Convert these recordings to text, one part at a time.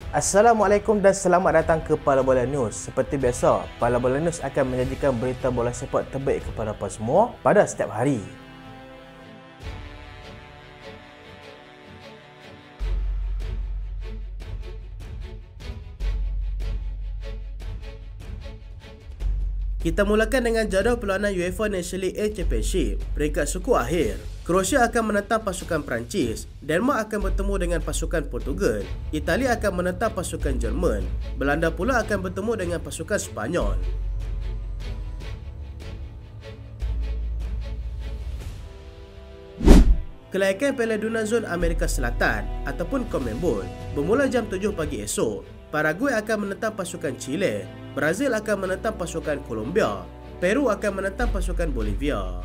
Assalamualaikum dan selamat datang ke Pala Bola News. Seperti biasa, Pala Bola News akan menyajikan berita bola sepak terbaik kepada anda semua pada setiap hari. Kita mulakan dengan jadual perlawanan UEFA Nations League A Championship. Peringkat suku akhir, Croatia akan menentang pasukan Perancis, Denmark akan bertemu dengan pasukan Portugal, Italia akan menentang pasukan Jerman, Belanda pula akan bertemu dengan pasukan Sepanyol. Kelayakan Piala Dunia Zon Amerika Selatan ataupun CONMEBOL bermula jam 7 pagi esok. Paraguay akan menentang pasukan Chile, Brazil akan menentang pasukan Colombia, Peru akan menentang pasukan Bolivia.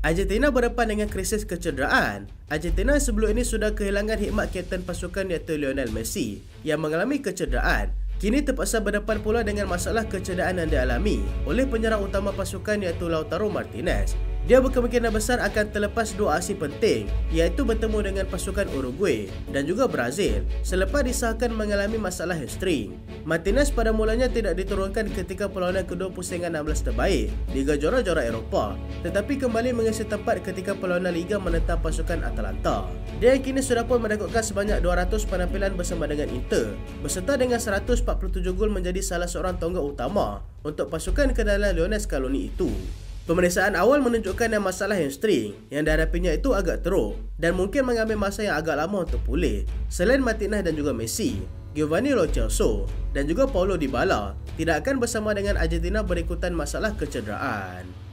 Argentina berdepan dengan krisis kecederaan. Argentina sebelum ini sudah kehilangan hikmat kapten pasukan iaitu Lionel Messi yang mengalami kecederaan. Kini terpaksa berdepan pula dengan masalah kecederaan yang dialami oleh penyerang utama pasukan iaitu Lautaro Martinez. Dia berkemungkinan besar akan terlepas dua aksi penting iaitu bertemu dengan pasukan Uruguay dan juga Brazil selepas disahkan mengalami masalah hamstring. Martinez pada mulanya tidak diturunkan ketika perlawanan kedua pusingan 16 terbaik Liga Juara-Juara Eropah, tetapi kembali mengisi tempat ketika perlawanan Liga menentang pasukan Atalanta. Dia yang kini sudah pun merekodkan sebanyak 200 penampilan bersama dengan Inter, beserta dengan 147 gol menjadi salah seorang tonggak utama untuk pasukan kedalam Lionel Scaloni itu. Pemeriksaan awal menunjukkan yang masalah hamstring yang dihadapinya itu agak teruk dan mungkin mengambil masa yang agak lama untuk pulih. Selain Martinez dan juga Messi, Giovanni Lo Celso dan juga Paulo Dybala tidak akan bersama dengan Argentina berikutan masalah kecederaan.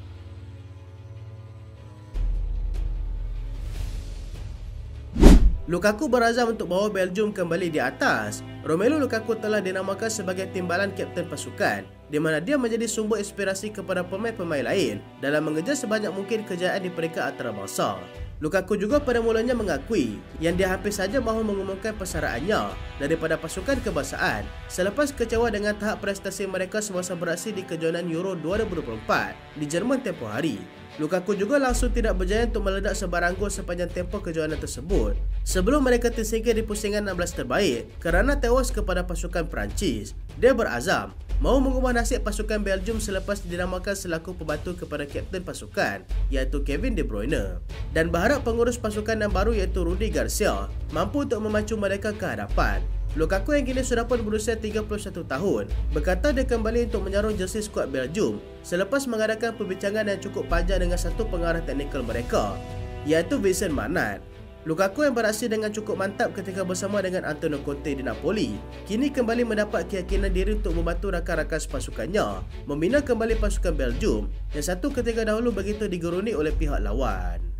Lukaku berazam untuk bawa Belgium kembali di atas. Romelu Lukaku telah dinamakan sebagai timbalan kapten pasukan, di mana dia menjadi sumber inspirasi kepada pemain-pemain lain dalam mengejar sebanyak mungkin kejayaan di peringkat antarabangsa. Lukaku juga pada mulanya mengakui yang dia hampir saja mahu mengumumkan persaraannya daripada pasukan kebangsaan selepas kecewa dengan tahap prestasi mereka semasa beraksi di kejohanan Euro 2024 di Jerman tempoh hari. Lukaku juga langsung tidak berjaya untuk meledak sebarang gol sepanjang tempoh kejohanan tersebut sebelum mereka tersingkir di pusingan 16 terbaik kerana tewas kepada pasukan Perancis. Dia berazam mahu mengubah nasib pasukan Belgium selepas dinamakan selaku pembantu kepada kapten pasukan iaitu Kevin De Bruyne dan berharap pengurus pasukan yang baru iaitu Rudi Garcia mampu untuk memacu mereka ke hadapan. Lukaku yang kini sudah pun berusia 31 tahun berkata dia kembali untuk menyarung jersey skuad Belgium selepas mengadakan perbincangan yang cukup panjang dengan satu pengarah teknikal mereka iaitu Vincent Manat. Lukaku yang beraksi dengan cukup mantap ketika bersama dengan Antonio Conte di Napoli kini kembali mendapat keyakinan diri untuk membantu rakan-rakan pasukannya membina kembali pasukan Belgium yang satu ketika dahulu begitu digeruni oleh pihak lawan.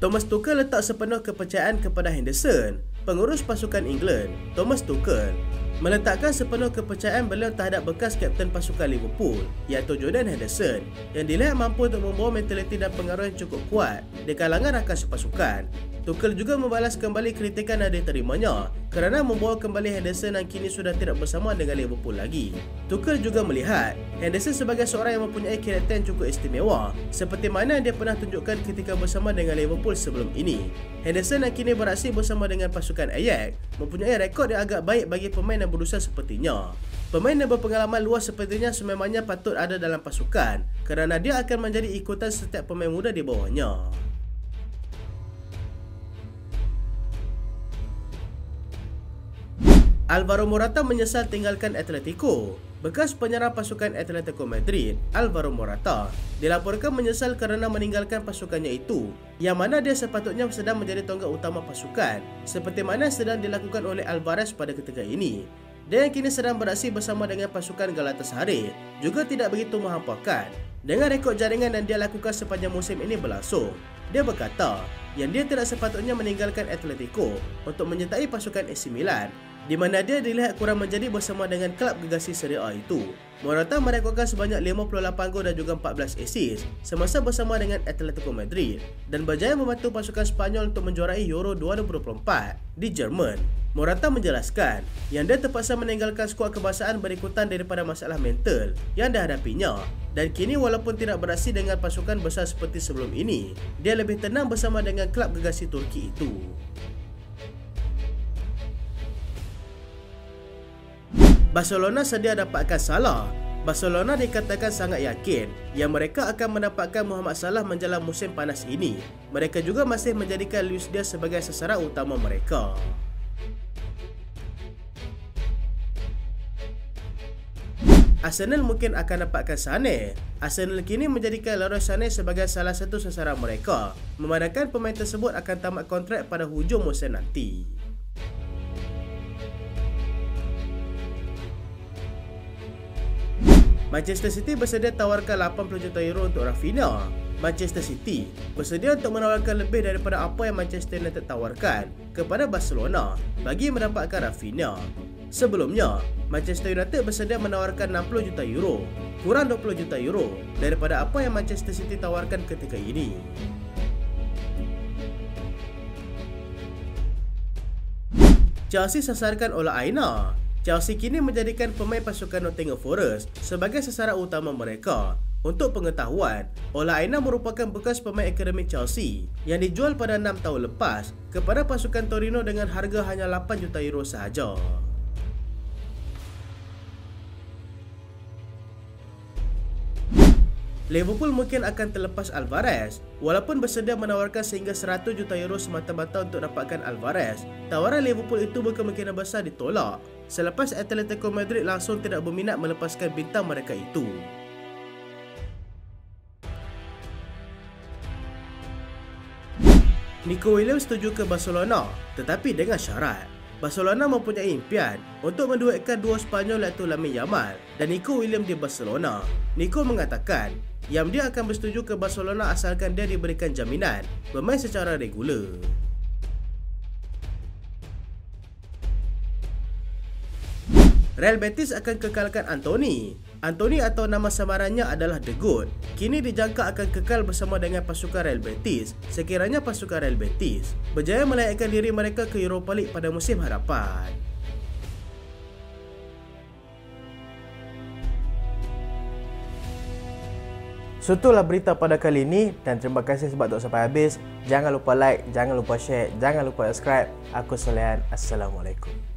Thomas Tuchel letak sepenuh kepercayaan kepada Henderson. Pengurus pasukan England, Thomas Tuchel, meletakkan sepenuh kepercayaan beliau terhadap bekas kapten pasukan Liverpool iaitu Jordan Henderson yang dilihat mampu untuk membawa mentaliti dan pengaruh yang cukup kuat di kalangan rakan sepasukan. Tuchel juga membalas kembali kritikan yang diterimanya kerana membawa kembali Henderson yang kini sudah tidak bersama dengan Liverpool lagi. Tuchel juga melihat Henderson sebagai seorang yang mempunyai karakter yang cukup istimewa seperti mana yang dia pernah tunjukkan ketika bersama dengan Liverpool sebelum ini. Henderson yang kini beraksi bersama dengan pasukan Ajax mempunyai rekod yang agak baik bagi pemain yang berusia sepertinya. Pemain yang berpengalaman luas sepertinya sememangnya patut ada dalam pasukan kerana dia akan menjadi ikutan setiap pemain muda di bawahnya. Alvaro Morata menyesal tinggalkan Atletico. Bekas penyerang pasukan Atletico Madrid, Alvaro Morata, dilaporkan menyesal kerana meninggalkan pasukannya itu, yang mana dia sepatutnya sedang menjadi tonggak utama pasukan, seperti mana sedang dilakukan oleh Alvarez pada ketika ini. Dia yang kini sedang beraksi bersama dengan pasukan Galatasaray juga tidak begitu menghampakan. Dengan rekod jaringan yang dia lakukan sepanjang musim ini berlangsung, dia berkata yang dia tidak sepatutnya meninggalkan Atletico untuk menyertai pasukan AC Milan di mana dia dilihat kurang menjadi bersama dengan kelab gegasi Serie A itu. Morata merekodkan sebanyak 58 gol dan juga 14 assist semasa bersama dengan Atletico Madrid dan berjaya membantu pasukan Spanyol untuk menjuarai Euro 2024 di Jerman. Morata menjelaskan yang dia terpaksa meninggalkan skuad kebangsaan berikutan daripada masalah mental yang dihadapinya dan kini walaupun tidak beraksi dengan pasukan besar seperti sebelum ini, dia lebih tenang bersama dengan kelab gegasi Turki itu. Barcelona sedia dapatkan Salah. Barcelona dikatakan sangat yakin yang mereka akan mendapatkan Mohamed Salah menjelang musim panas ini. Mereka juga masih menjadikan Luis Diaz sebagai sasaran utama mereka. Arsenal mungkin akan dapatkan Sané. Arsenal kini menjadikan Leroy Sané sebagai salah satu sasaran mereka, memandangkan pemain tersebut akan tamat kontrak pada hujung musim nanti. Manchester City bersedia tawarkan 80 juta euro untuk Rafinha. Manchester City bersedia untuk menawarkan lebih daripada apa yang Manchester United tawarkan kepada Barcelona bagi mendapatkan Rafinha. Sebelumnya, Manchester United bersedia menawarkan 60 juta euro, kurang 20 juta euro daripada apa yang Manchester City tawarkan ketika ini. Chelsea sasarkan Ola Aina. Chelsea kini menjadikan pemain pasukan Nottingham Forest sebagai sasaran utama mereka. Untuk pengetahuan, Ola Aina merupakan bekas pemain akademi Chelsea yang dijual pada 6 tahun lepas kepada pasukan Torino dengan harga hanya 8 juta euro sahaja. Liverpool mungkin akan terlepas Alvarez. Walaupun bersedia menawarkan sehingga 100 juta euro semata-mata untuk dapatkan Alvarez, tawaran Liverpool itu berkemungkinan besar ditolak selepas Atletico Madrid langsung tidak berminat melepaskan bintang mereka itu. Nico Williams setuju ke Barcelona, tetapi dengan syarat. Barcelona mempunyai impian untuk menduetkan dua Spanyol iaitu Lamine Yamal dan Nico Williams di Barcelona. Nico mengatakan yang dia akan bersetuju ke Barcelona asalkan dia diberikan jaminan bermain secara regular. Real Betis akan kekalkan Antony. Antony atau nama samarannya adalah The Goat. Kini dijangka akan kekal bersama dengan pasukan Real Betis sekiranya pasukan Real Betis berjaya melayakkan diri mereka ke Europa League pada musim hadapan. So itulah berita pada kali ini dan terima kasih sebab tonton sampai habis. Jangan lupa like, jangan lupa share, jangan lupa subscribe. Aku Solehan. Assalamualaikum.